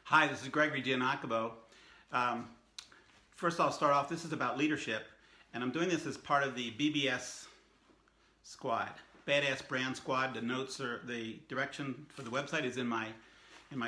Hi, this is Gregory Giannakabo. First I'll start off, this is about leadership, and I'm doing this as part of the BBS squad, Badass Brand Squad. The notes or the direction for the website is in my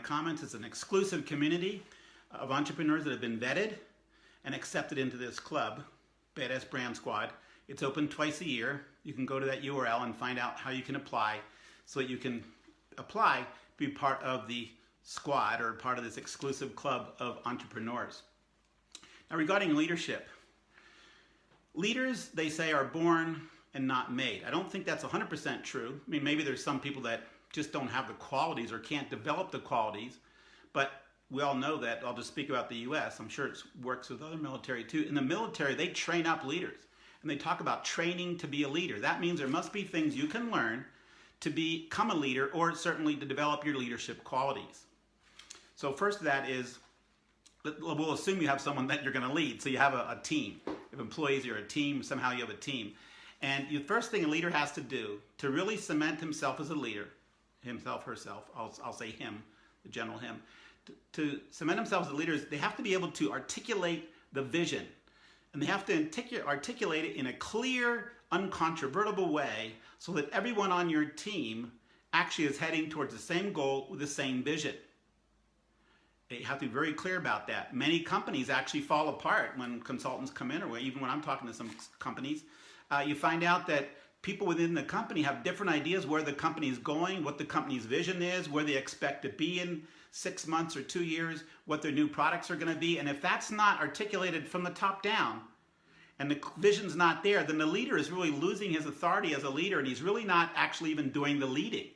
comments. It's an exclusive community of entrepreneurs that have been vetted and accepted into this club, Badass Brand Squad. It's open twice a year. You can go to that URL and find out how you can apply so that you can apply to be part of the squad or part of this exclusive club of entrepreneurs. Now, regarding leadership, leaders, they say, are born and not made. I don't think that's 100% true. I mean, maybe there's some people that just don't have the qualities or can't develop the qualities, but we all know that. I'll just speak about the US. I'm sure it works with other military too. In the military, they train up leaders, and they talk about training to be a leader. That means there must be things you can learn to become a leader, or certainly to develop your leadership qualities. So first of that is, we'll assume you have someone that you're going to lead. So you have a team. If employees, you're a team, somehow you have a team. And the first thing a leader has to do to really cement himself as a leader, himself, herself, I'll say him, the general him, to cement themselves as leaders, they have to be able to articulate the vision. And they have to articulate it in a clear, uncontrovertible way so that everyone on your team actually is heading towards the same goal with the same vision. They have to be very clear about that. Many companies actually fall apart when consultants come in, or even when I'm talking to some companies. You find out that people within the company have different ideas where the company is going, what the company's vision is, where they expect to be in 6 months or 2 years, what their new products are going to be. And if that's not articulated from the top down, and the vision's not there, then the leader is really losing his authority as a leader, and he's really not actually even doing the leading.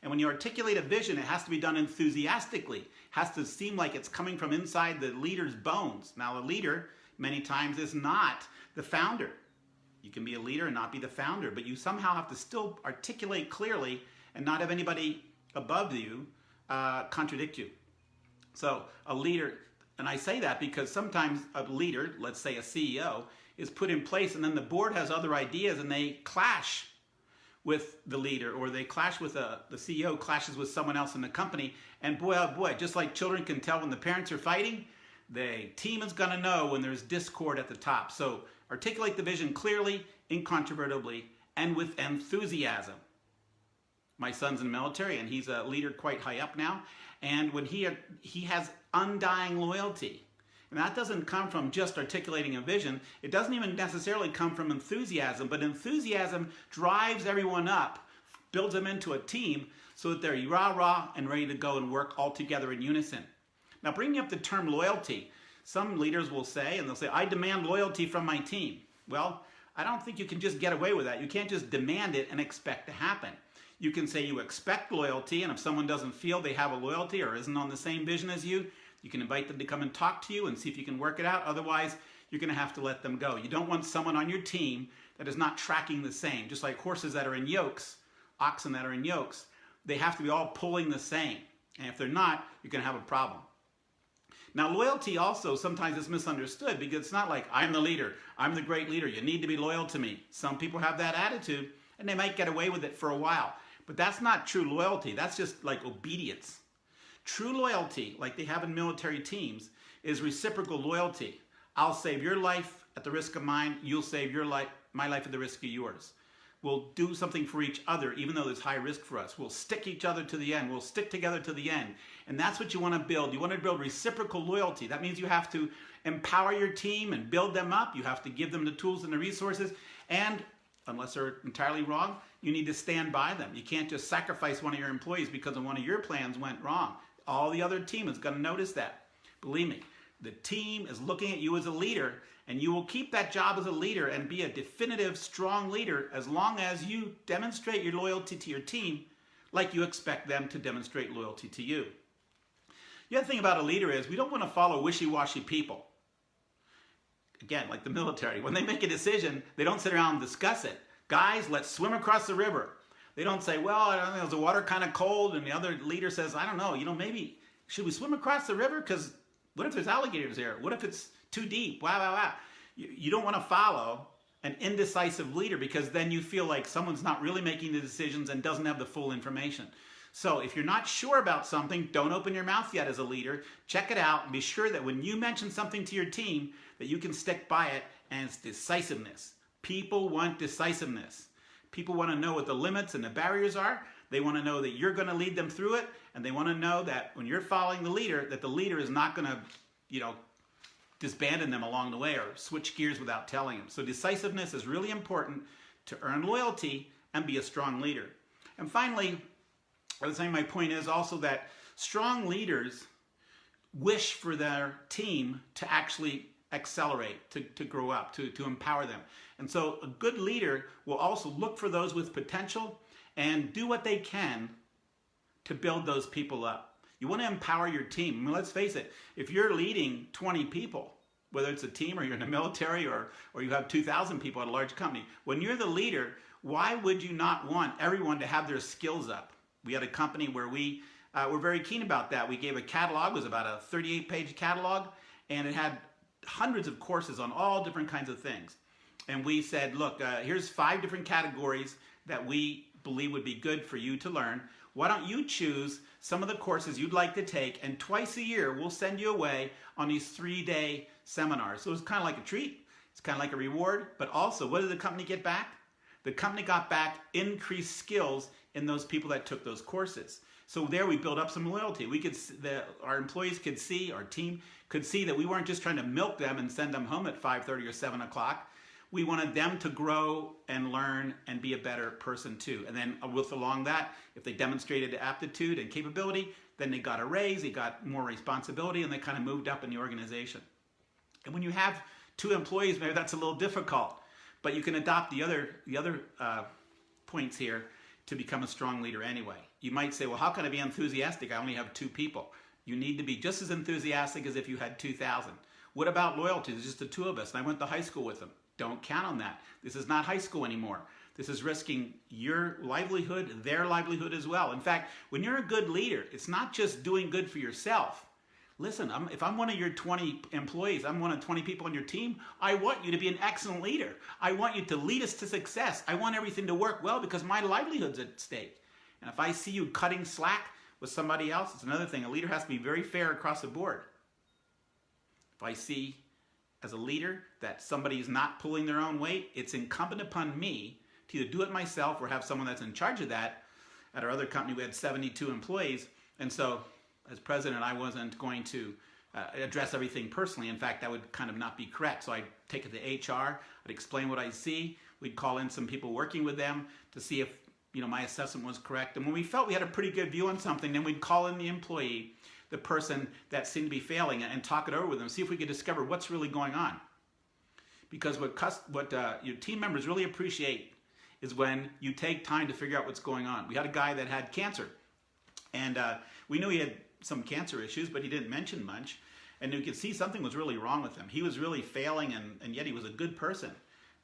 And when you articulate a vision, it has to be done enthusiastically. It has to seem like it's coming from inside the leader's bones. Now, a leader, many times, is not the founder. You can be a leader and not be the founder, but you somehow have to still articulate clearly and not have anybody above you contradict you. So a leader, and I say that because sometimes a leader, let's say a CEO, is put in place, and then the board has other ideas and they clash with the leader, or they clash with the CEO clashes with someone else in the company, and boy, oh boy, just like children can tell when the parents are fighting, the team is going to know when there's discord at the top. So articulate the vision clearly, incontrovertibly, and with enthusiasm. My son's in the military, and he's a leader quite high up now, and when he has undying loyalty. And that doesn't come from just articulating a vision. It doesn't even necessarily come from enthusiasm, but enthusiasm drives everyone up, builds them into a team so that they're rah-rah and ready to go and work all together in unison. Now, bringing up the term loyalty, some leaders will say, and they'll say, I demand loyalty from my team. Well, I don't think you can just get away with that. You can't just demand it and expect to happen. You can say you expect loyalty, and if someone doesn't feel they have a loyalty or isn't on the same vision as you, you can invite them to come and talk to you and see if you can work it out. Otherwise, you're going to have to let them go. You don't want someone on your team that is not tracking the same. Just like horses that are in yokes, oxen that are in yokes, they have to be all pulling the same. And if they're not, you're going to have a problem. Now, loyalty also sometimes is misunderstood because it's not like, I'm the leader, I'm the great leader, you need to be loyal to me. Some people have that attitude, and they might get away with it for a while. But that's not true loyalty. That's just like obedience. True loyalty, like they have in military teams, is reciprocal loyalty. I'll save your life at the risk of mine. You'll save your life, my life at the risk of yours. We'll do something for each other, even though there's high risk for us. We'll stick each other to the end. We'll stick together to the end. And that's what you want to build. You want to build reciprocal loyalty. That means you have to empower your team and build them up. You have to give them the tools and the resources. And unless they're entirely wrong, you need to stand by them. You can't just sacrifice one of your employees because one of your plans went wrong. All the other team is going to notice that. Believe me, the team is looking at you as a leader, and you will keep that job as a leader and be a definitive, strong leader as long as you demonstrate your loyalty to your team like you expect them to demonstrate loyalty to you. The other thing about a leader is we don't want to follow wishy-washy people. Again, like the military, when they make a decision, they don't sit around and discuss it. Guys, let's swim across the river. They don't say, well, I don't know, is the water kind of cold? And the other leader says, I don't know, maybe, should we swim across the river? Because what if there's alligators there? What if it's too deep? Wow, wow, wow. You don't want to follow an indecisive leader, because then you feel like someone's not really making the decisions and doesn't have the full information. So if you're not sure about something, don't open your mouth yet as a leader. Check it out and be sure that when you mention something to your team, that you can stick by it, and it's decisiveness. People want decisiveness. People want to know what the limits and the barriers are. They want to know that you're going to lead them through it, and they want to know that when you're following the leader, that the leader is not going to, disbandon them along the way or switch gears without telling them. So decisiveness is really important to earn loyalty and be a strong leader. And finally, I was saying my point is also that strong leaders wish for their team to actually accelerate, to grow up, to empower them. And so a good leader will also look for those with potential and do what they can to build those people up. You want to empower your team. I mean, let's face it, if you're leading 20 people, whether it's a team or you're in the military or you have 2,000 people at a large company, when you're the leader, why would you not want everyone to have their skills up? We had a company where we were very keen about that. We gave a catalog, it was about a 38-page catalog, and it had hundreds of courses on all different kinds of things. And we said, look, here's 5 different categories that we believe would be good for you to learn. Why don't you choose some of the courses you'd like to take, and twice a year we'll send you away on these 3-day seminars. So it was kind of like a treat. It's kind of like a reward. But also, what did the company get back? The company got back increased skills in those people that took those courses. So there we built up some loyalty. Our employees could see, our team could see that we weren't just trying to milk them and send them home at 5:30 or 7 o'clock. We wanted them to grow and learn and be a better person too. And then with along that, if they demonstrated aptitude and capability, then they got a raise, they got more responsibility, and they kind of moved up in the organization. And when you have 2 employees, maybe that's a little difficult, but you can adopt the other points here to become a strong leader anyway. You might say, well, how can I be enthusiastic? I only have 2 people. You need to be just as enthusiastic as if you had 2,000. What about loyalty? There's just the 2 of us, and I went to high school with them. Don't count on that. This is not high school anymore. This is risking your livelihood, their livelihood as well. In fact, when you're a good leader, it's not just doing good for yourself. Listen, if I'm one of your 20 employees, I'm one of 20 people on your team, I want you to be an excellent leader. I want you to lead us to success. I want everything to work well because my livelihood's at stake. And if I see you cutting slack with somebody else, it's another thing. A leader has to be very fair across the board. If I see as a leader that somebody is not pulling their own weight, it's incumbent upon me to either do it myself or have someone that's in charge of that. At our other company, we had 72 employees. And so as president, I wasn't going to address everything personally. In fact, that would kind of not be correct. So I'd take it to HR, I'd explain what I see. We'd call in some people working with them to see if my assessment was correct. And when we felt we had a pretty good view on something, then we'd call in the employee, the person that seemed to be failing, and talk it over with them, see if we could discover what's really going on. Because what your team members really appreciate is when you take time to figure out what's going on. We had a guy that had cancer, and we knew he had some cancer issues, but he didn't mention much, and we could see something was really wrong with him. He was really failing, and yet he was a good person.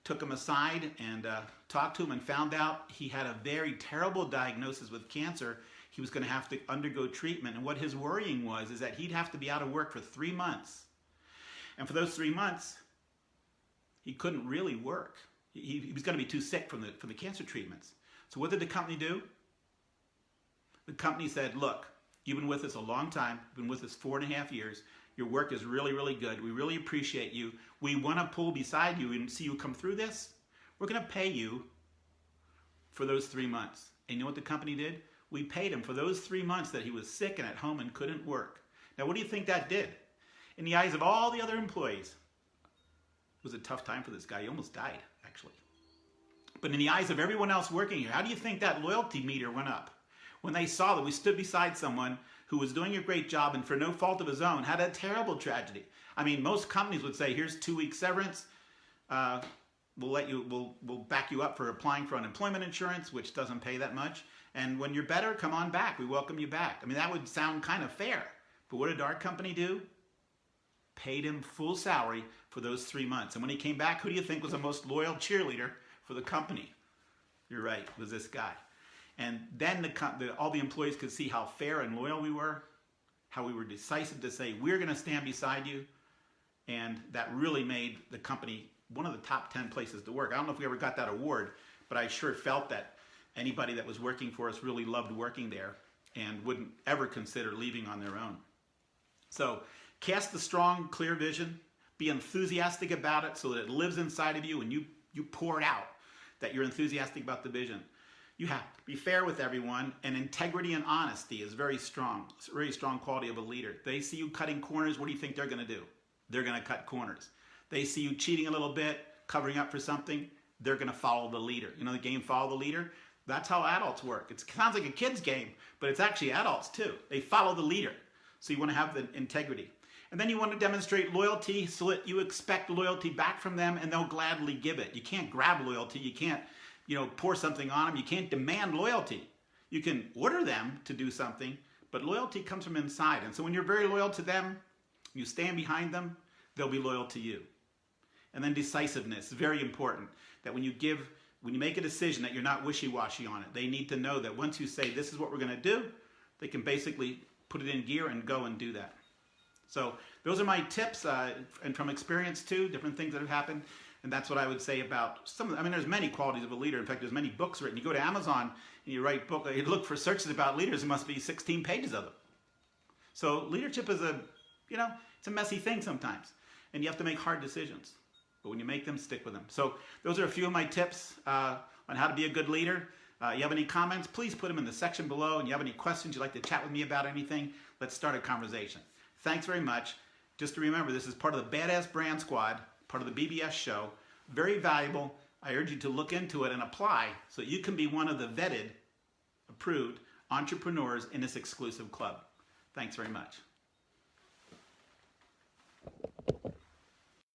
Took him aside and talked to him and found out he had a very terrible diagnosis with cancer. He was going to have to undergo treatment, and what his worrying was is that he'd have to be out of work for 3 months. And for those 3 months, he couldn't really work. He was going to be too sick from the cancer treatments. So what did the company do? The company said, look, you've been with us a long time, you've been with us 4.5 years, your work is really, really good, we really appreciate you, we want to pull beside you and see you come through this, we're going to pay you for those 3 months. And you know what the company did? We paid him for those 3 months that he was sick and at home and couldn't work. Now what do you think that did? In the eyes of all the other employees, it was a tough time for this guy. He almost died, actually. But in the eyes of everyone else working here, how do you think that loyalty meter went up? When they saw that we stood beside someone who was doing a great job and for no fault of his own had a terrible tragedy. I mean, most companies would say, here's 2 weeks severance. We'll back you up for applying for unemployment insurance, which doesn't pay that much. And when you're better, come on back. We welcome you back. I mean, that would sound kind of fair. But what did our company do? Paid him full salary for those 3 months. And when he came back, who do you think was the most loyal cheerleader for the company? You're right, it was this guy. And then all the employees could see how fair and loyal we were, how we were decisive to say, we're going to stand beside you. And that really made the company one of the top 10 places to work. I don't know if we ever got that award, but I sure felt that anybody that was working for us really loved working there and wouldn't ever consider leaving on their own. So cast a strong, clear vision. Be enthusiastic about it so that it lives inside of you and you pour it out, that you're enthusiastic about the vision. You have to be fair with everyone, and integrity and honesty is very strong. It's a very strong quality of a leader. They see you cutting corners, what do you think they're going to do? They're going to cut corners. They see you cheating a little bit, covering up for something, they're going to follow the leader. You know the game Follow the Leader? That's how adults work. It sounds like a kid's game, but it's actually adults too. They follow the leader. So you want to have the integrity. And then you want to demonstrate loyalty so that you expect loyalty back from them and they'll gladly give it. You can't grab loyalty. You can't, pour something on them. You can't demand loyalty. You can order them to do something, but loyalty comes from inside. And so when you're very loyal to them, you stand behind them, they'll be loyal to you. And then decisiveness, very important. That when you make a decision that you're not wishy-washy on it. They need to know that once you say, this is what we're going to do, they can basically put it in gear and go and do that. So those are my tips, and from experience too, different things that have happened. And that's what I would say about there's many qualities of a leader. In fact, there's many books written. You go to Amazon and you look for searches about leaders, there must be 16 pages of them. So leadership is it's a messy thing sometimes. And you have to make hard decisions. But when you make them, stick with them. So those are a few of my tips on how to be a good leader. You have any comments, please put them in the section below. And you have any questions you'd like to chat with me about anything, let's start a conversation. Thanks very much. Just to remember, this is part of the Badass Brand Squad, part of the BBS show. Very valuable. I urge you to look into it and apply so you can be one of the vetted, approved entrepreneurs in this exclusive club. Thanks very much.